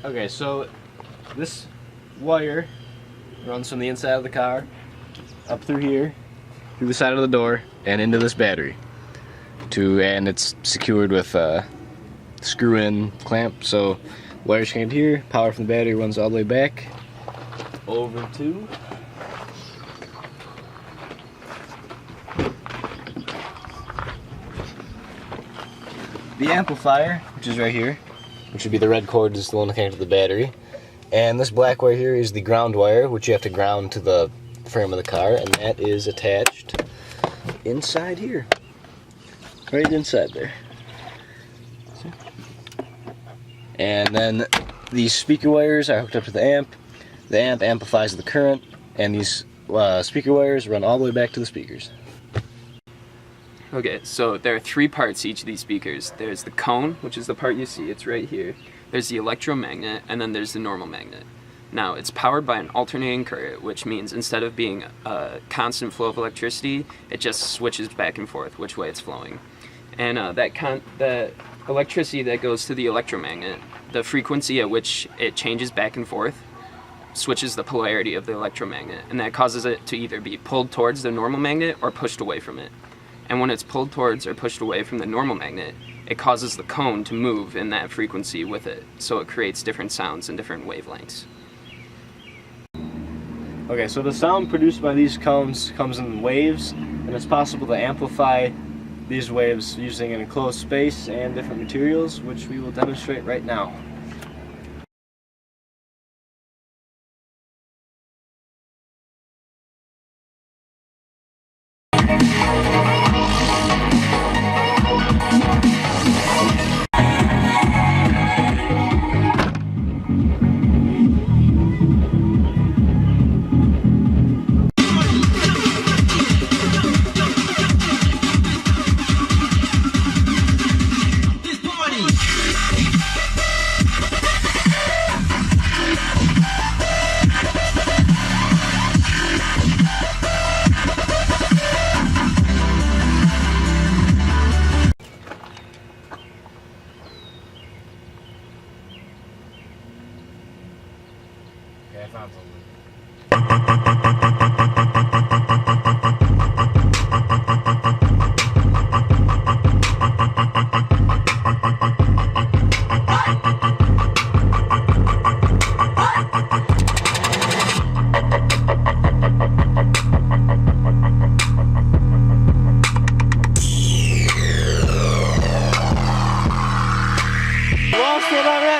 Okay, so this wire runs from the inside of the car up through here, through the side of the door, and into this battery. And it's secured with a screw-in clamp. So wires connected here, power from the battery runs all the way back over to the amplifier, which is right here, which would be the red cord is the one connected to the battery. And this black wire here is the ground wire, which you have to ground to the frame of the car, and that is attached inside here. Right inside there. See? And then these speaker wires are hooked up to the amp. The amp amplifies the current, and these speaker wires run all the way back to the speakers. Okay, so there are three parts to each of these speakers. There's the cone, which is the part you see, it's right here. There's the electromagnet, and then there's the normal magnet. Now, it's powered by an alternating current, which means instead of being a constant flow of electricity, it just switches back and forth which way it's flowing. And that electricity that goes to the electromagnet, the frequency at which it changes back and forth, switches the polarity of the electromagnet, and that causes it to either be pulled towards the normal magnet or pushed away from it. And when it's pulled towards or pushed away from the normal magnet, it causes the cone to move in that frequency with it, so it creates different sounds and different wavelengths. Okay, so the sound produced by these cones comes in waves, and it's possible to amplify these waves using an enclosed space and different materials, which we will demonstrate right now. Okay, I found something. Lost it already!